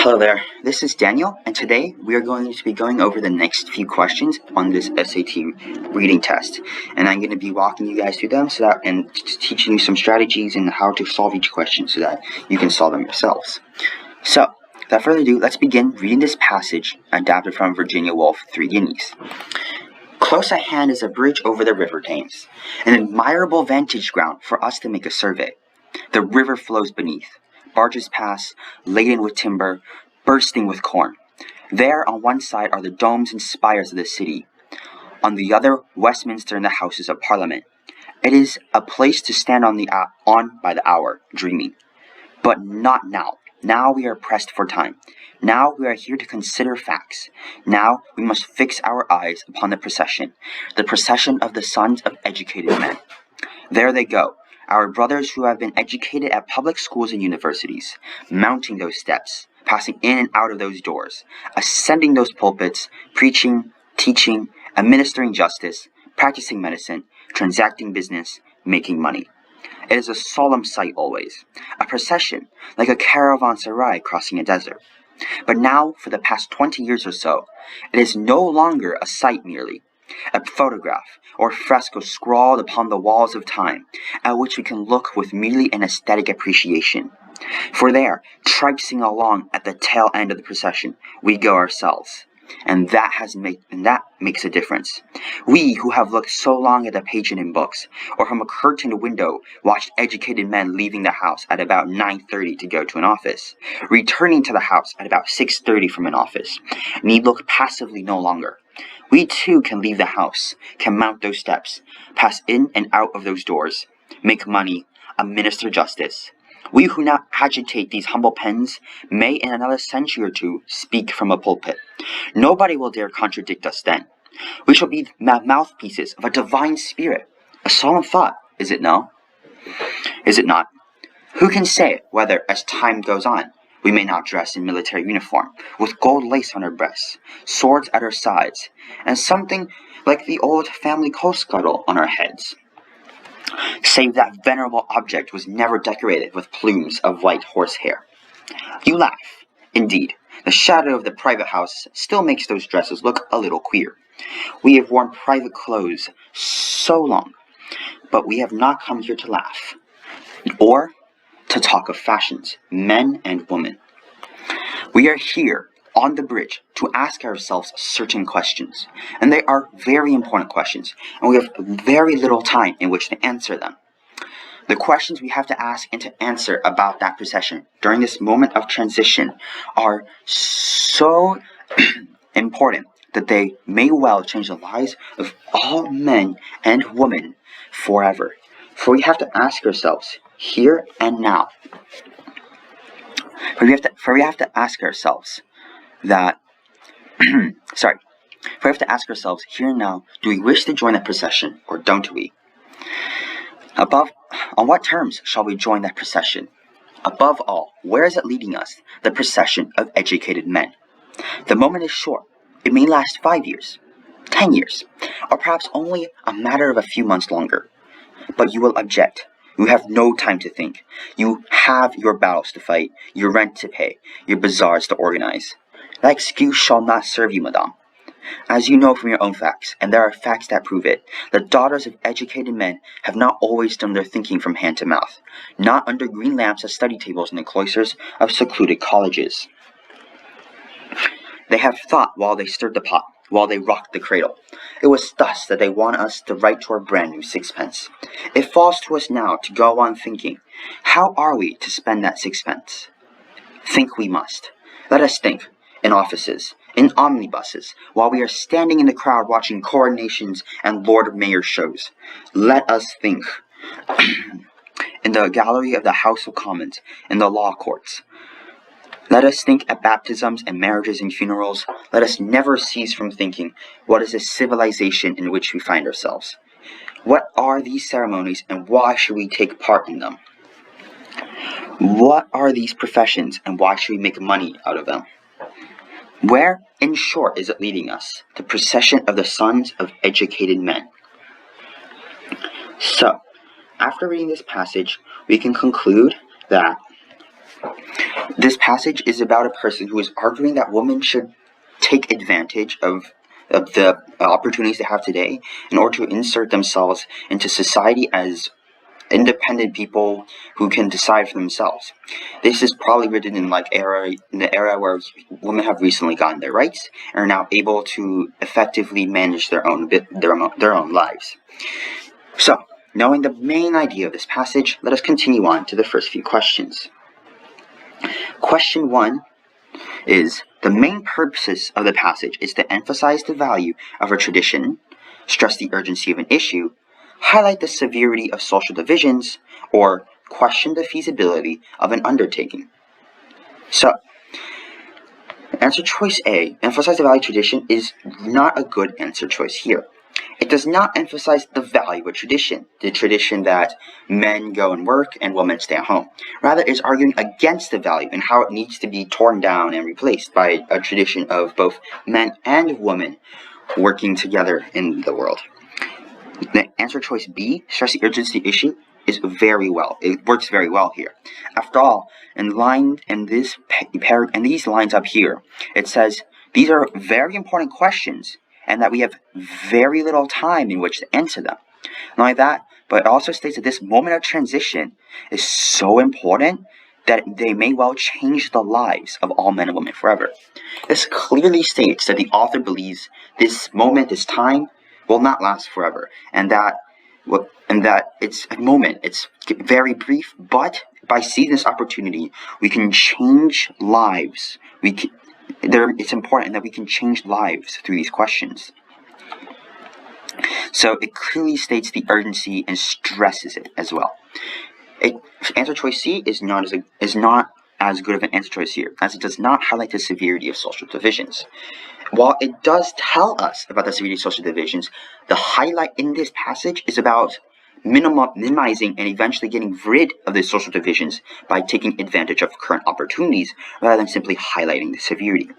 Hello there, this is Daniel, and today we are going to be going over the next few questions on this SAT reading test. And I'm going to be walking you guys through them and teaching you some strategies and how to solve each question so that you can solve them yourselves. So, without further ado, let's begin reading this passage adapted from Virginia Woolf, Three Guineas. Close at hand is a bridge over the river Thames, an admirable vantage ground for us to make a survey. The river flows beneath. Barges pass, laden with timber, bursting with corn. There on one side are the domes and spires of the city. On the other, Westminster and the Houses of Parliament. It is a place to stand on by the hour, dreaming. But not now. Now we are pressed for time. Now we are here to consider facts. Now we must fix our eyes upon the procession of the sons of educated men. There they go. Our brothers who have been educated at public schools and universities, mounting those steps, passing in and out of those doors, ascending those pulpits, preaching, teaching, administering justice, practicing medicine, transacting business, making money. It is a solemn sight always, a procession like a caravanserai crossing a desert. But now, for the past 20 years or so, it is no longer a sight merely, a photograph or fresco scrawled upon the walls of time, at which we can look with merely an aesthetic appreciation. For there, traipsing along at the tail end of the procession, we go ourselves, and that makes a difference. We who have looked so long at a pageant in books, or from a curtained window watched educated men leaving the house at about 9:30 to go to an office, returning to the house at about 6:30 from an office, need look passively no longer. We too can leave the house, can mount those steps, pass in and out of those doors, make money, administer justice. We who now agitate these humble pens may in another century or two speak from a pulpit. Nobody will dare contradict us then. We shall be mouthpieces of a divine spirit. A solemn thought, is it no? Is it not? Who can say whether, as time goes on, we may now dress in military uniform, with gold lace on our breasts, swords at our sides, and something like the old family coal scuttle on our heads, save that venerable object was never decorated with plumes of white horsehair. You laugh. Indeed, the shadow of the private house still makes those dresses look a little queer. We have worn private clothes so long, but we have not come here to laugh, or to talk of fashions, men and women. We are here on the bridge to ask ourselves certain questions, and they are very important questions, and we have very little time in which to answer them. The questions we have to ask and to answer about that procession during this moment of transition are so important that they may well change the lives of all men and women forever. For we have to ask ourselves, here and now. For we have to ask ourselves that, we have to ask ourselves, here and now, do we wish to join that procession, or don't we? On what terms shall we join that procession? Above all, where is it leading us, the procession of educated men? The moment is short. It may last 5 years, 10 years, or perhaps only a matter of a few months longer. But you will object. You have no time to think. You have your battles to fight, your rent to pay, your bazaars to organize. That excuse shall not serve you, madame. As you know from your own facts, and there are facts that prove it, the daughters of educated men have not always done their thinking from hand to mouth, not under green lamps at study tables in the cloisters of secluded colleges. They have thought while they stirred the pot, while they rocked the cradle. It was thus that they want us to write to our brand new sixpence. It falls to us now to go on thinking, how are we to spend that sixpence? Think we must. Let us think, in offices, in omnibuses, while we are standing in the crowd watching coronations and Lord Mayor shows. Let us think in the gallery of the House of Commons, in the law courts. Let us think at baptisms and marriages and funerals. Let us never cease from thinking, what is the civilization in which we find ourselves? What are these ceremonies and why should we take part in them? What are these professions and why should we make money out of them? Where, in short, is it leading us? The procession of the sons of educated men. So, after reading this passage, we can conclude that This passage is about a person who is arguing that women should take advantage of the opportunities they have today in order to insert themselves into society as independent people who can decide for themselves. This is probably written in the era where women have recently gotten their rights and are now able to effectively manage their own lives. So, knowing the main idea of this passage, let us continue on to the first few questions. Question 1 is, the main purpose of the passage is to emphasize the value of a tradition, stress the urgency of an issue, highlight the severity of social divisions, or question the feasibility of an undertaking. So, answer choice A, emphasize the value of tradition, is not a good answer choice here. It does not emphasize the value of a tradition, the tradition that men go and work and women stay at home. Rather, it is arguing against the value and how it needs to be torn down and replaced by a tradition of both men and women working together in the world. The answer choice B, stress the urgency issue, is very well. It works very well here. After all, in these lines up here, it says these are very important questions and that we have very little time in which to answer them. Not only that, but it also states that this moment of transition is so important that they may well change the lives of all men and women forever. This clearly states that the author believes this moment, this time, will not last forever, and that it's a moment. It's very brief, but by seeing this opportunity, we can change lives. It's important that we can change lives through these questions. So it clearly states the urgency and stresses it as well. Answer choice C is not as good of an answer choice here, as it does not highlight the severity of social divisions. While it does tell us about the severity of social divisions, the highlight in this passage is about minimizing and eventually getting rid of the social divisions by taking advantage of current opportunities rather than simply highlighting the severity.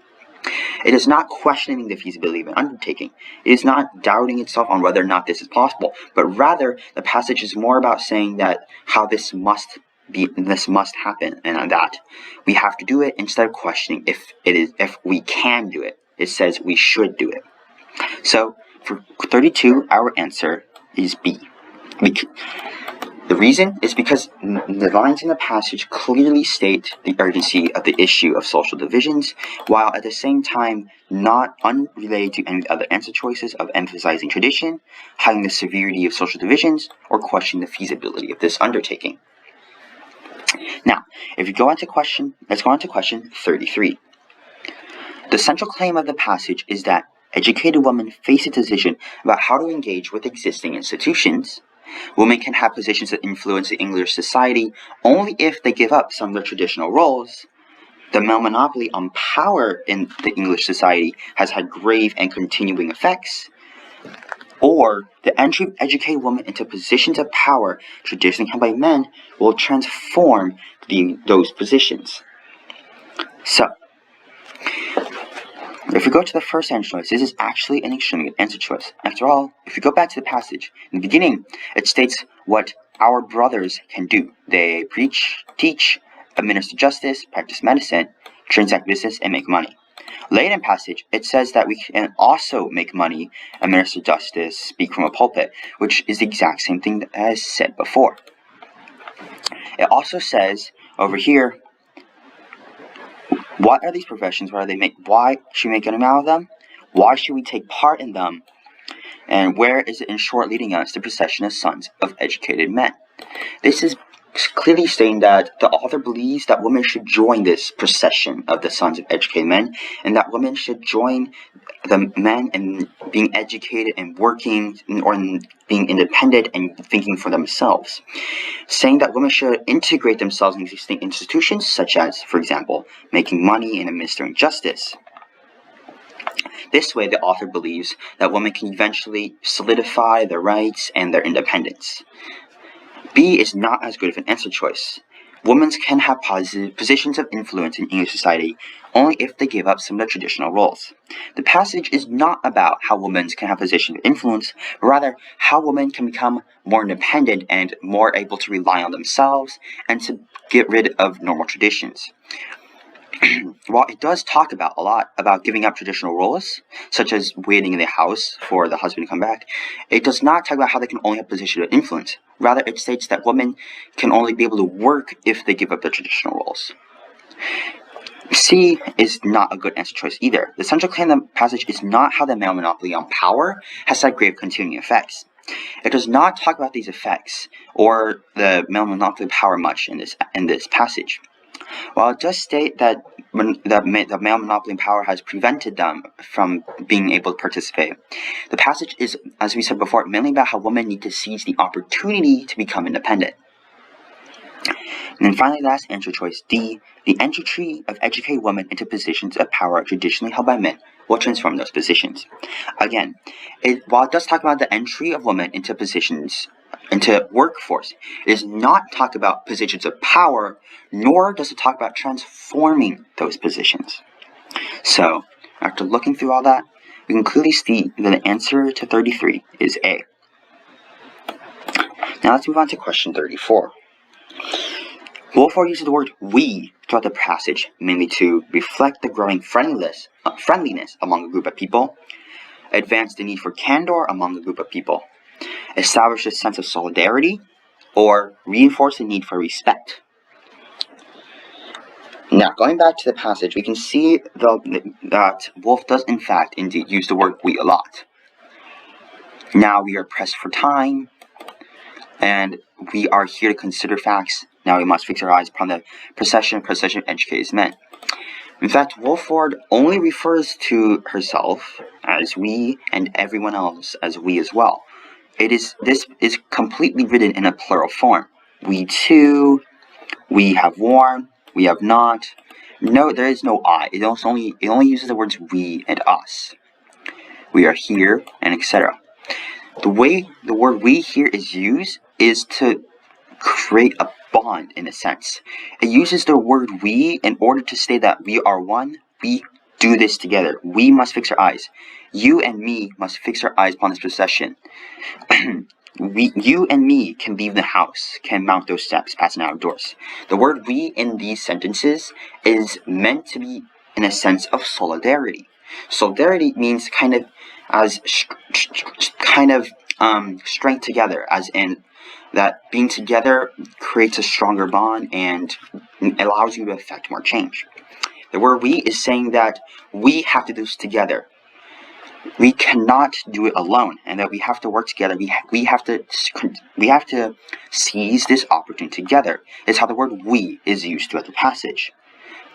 It is not questioning the feasibility of an undertaking. It is not doubting itself on whether or not this is possible, but rather the passage is more about saying that how this must happen, and that we have to do it instead of questioning if we can do it. It says we should do it. So for 32, our answer is B. The reason is because the lines in the passage clearly state the urgency of the issue of social divisions, while at the same time not unrelated to any other answer choices of emphasizing tradition, highlighting the severity of social divisions, or questioning the feasibility of this undertaking. Now, let's go on to question 33. The central claim of the passage is that educated women face a decision about how to engage with existing institutions. Women can have positions of influence in English society only if they give up some of their traditional roles. The male monopoly on power in the English society has had grave and continuing effects. Or the entry of educated women into positions of power traditionally held by men will transform those positions. So, if we go to the first answer choice, this is actually an extremely good answer choice. After all, if we go back to the passage, in the beginning, it states what our brothers can do. They preach, teach, administer justice, practice medicine, transact business, and make money. Later in passage, it says that we can also make money, administer justice, speak from a pulpit, which is the exact same thing as said before. It also says over here, what are these professions? Why should we make money out of them? Why should we take part in them? And where is it in short leading us to procession of sons of educated men? This is clearly stating that the author believes that women should join this procession of the sons of educated men, and that women should join the men in being educated and working, or in being independent and thinking for themselves. Saying that women should integrate themselves in existing institutions, such as, for example, making money and administering justice. This way, the author believes that women can eventually solidify their rights and their independence. B is not as good of an answer choice. Women can have positions of influence in English society only if they give up some of their traditional roles. The passage is not about how women can have positions of influence, but rather how women can become more independent and more able to rely on themselves and to get rid of normal traditions. while it does talk about a lot about giving up traditional roles, such as waiting in the house for the husband to come back, it does not talk about how they can only have a position of influence. Rather, it states that women can only be able to work if they give up their traditional roles. C is not a good answer choice either. The central claim of the passage is not how the male monopoly on power has had grave continuing effects. It does not talk about these effects or the male monopoly of power much in this passage. While it does state that the male monopoly in power has prevented them from being able to participate, the passage is, as we said before, mainly about how women need to seize the opportunity to become independent. And then finally, last answer choice, D, the entry of educated women into positions of power traditionally held by men will transform those positions. Again, while it does talk about the entry of women into positions, into workforce, it does not talk about positions of power, nor does it talk about transforming those positions. So, after looking through all that, we can clearly see that the answer to 33 is A. Now let's move on to question 34. Wolford uses the word "we" throughout the passage, mainly to reflect the growing friendliness among a group of people, advance the need for candor among a group of people, establish a sense of solidarity, or reinforce the need for respect. Now, going back to the passage, we can see that Wolf does in fact indeed use the word "we" a lot. Now we are pressed for time, and we are here to consider facts. Now we must fix our eyes upon the procession of educated men. In fact, Wolford only refers to herself as we and everyone else as we as well. This is completely written in a plural form. We too, we have worn, we have not. No, there is no I. It only uses the words we and us. We are here, and etc. The way the word "we" here is used is to create a bond in a sense. It uses the word "we" in order to say that we are one, we do this together. We must fix our eyes. You and me must fix our eyes upon this procession. You and me can leave the house, can mount those steps, passing outdoors. The word "we" in these sentences is meant to be in a sense of solidarity. Solidarity means kind of strength together, as in that being together creates a stronger bond and allows you to effect more change. The word "we" is saying that we have to do this together. We cannot do it alone, and that we have to work together. We have to seize this opportunity together. It's how the word "we" is used throughout the passage.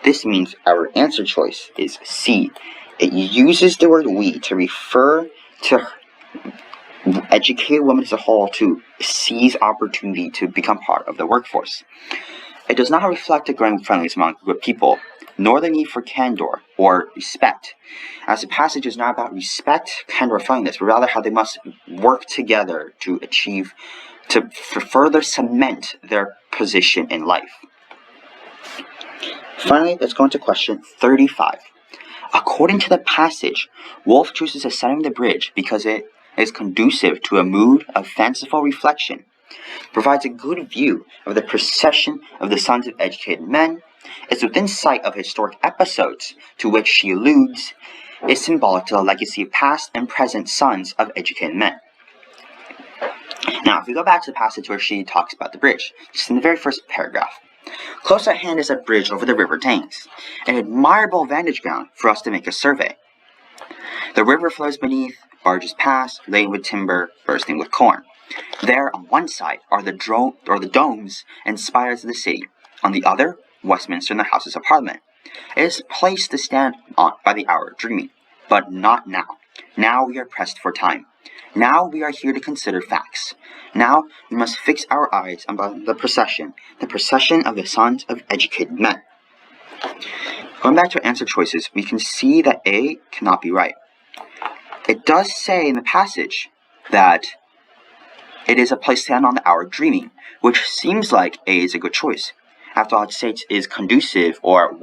This means our answer choice is C. It uses the word "we" to refer to educated women as a whole to seize opportunity to become part of the workforce. It does not reflect a growing friendliness among a group of people, nor the need for candor or respect, as the passage is not about respect, candor, or friendliness, but rather how they must work together to further cement their position in life. Finally, let's go into question 35. According to the passage, Wolf chooses a setting of the bridge because it is conducive to a mood of fanciful reflection, provides a good view of the procession of the sons of educated men, is within sight of historic episodes to which she alludes, is symbolic to the legacy of past and present sons of educated men. Now, if we go back to the passage where she talks about the bridge, just in the very first paragraph, close at hand is a bridge over the River Thames, an admirable vantage ground for us to make a survey. The river flows beneath, barges pass, laden with timber, bursting with corn. There, on one side, are the domes and spires of the city. On the other, Westminster and the Houses of Parliament. It is a place to stand on by the hour of dreaming, but not now. Now we are pressed for time. Now we are here to consider facts. Now we must fix our eyes on the procession of the sons of educated men. Going back to answer choices, we can see that A cannot be right. It does say in the passage that it is a place to stand on the hour of dreaming, which seems like A is a good choice. After all, it states is conducive or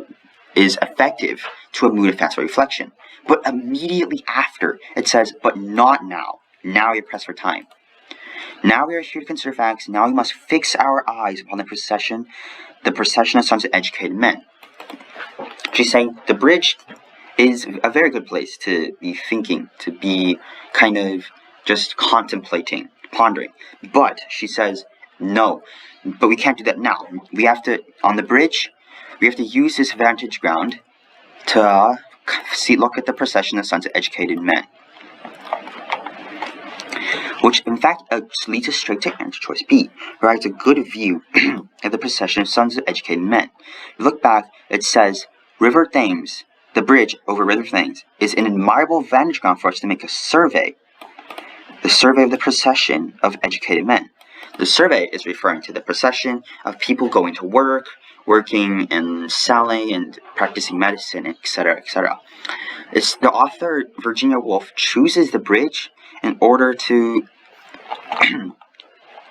is effective to a mood of fanciful reflection. But immediately after, it says, but not now. Now we are pressed for time. Now we are here to consider facts. Now we must fix our eyes upon the procession of sons of educated men. She's saying the bridge is a very good place to be thinking, to be kind of just contemplating, pondering. But she says, no, but we can't do that now. We have to, on the bridge, we have to use this vantage ground to look at the procession of sons of educated men. Which, in fact, leads us straight to answer choice B, provides a good view of the procession of sons of educated men. If you look back, it says, River Thames, the bridge over River Thames, is an admirable vantage ground for us to make a survey. The survey of the procession of educated men. The survey is referring to the procession of people going to work, working and selling and practicing medicine, etc., etc. It's the author, Virginia Woolf, chooses the bridge in order to,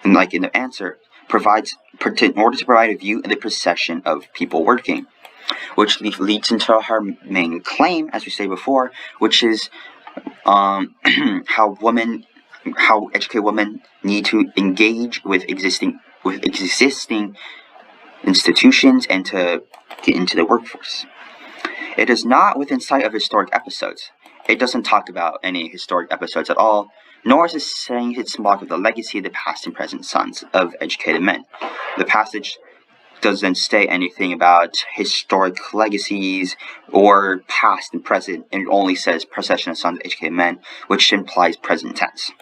like in the answer, in order to provide a view of the procession of people working, which leads into her main claim, as we say before, which is how educated women need to engage with existing institutions and to get into the workforce. It is not within sight of historic episodes. It doesn't talk about any historic episodes at all, nor is it saying it's symbolic of the legacy of the past and present sons of educated men. The passage doesn't say anything about historic legacies or past and present, and it only says procession of sons of educated men, which implies present tense.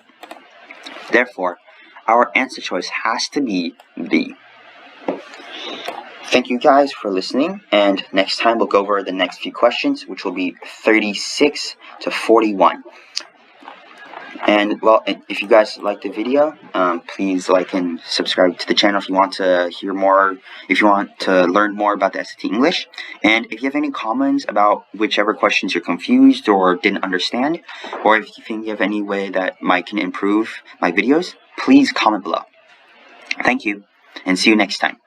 Therefore, our answer choice has to be B. Thank you guys for listening, and next time we'll go over the next few questions, which will be 36 to 41. And, well, if you guys liked the video, please like and subscribe to the channel if you want to hear more, if you want to learn more about the SAT English. And if you have any comments about whichever questions you're confused or didn't understand, or if you think you have any way that I can improve my videos, please comment below. Thank you, and see you next time.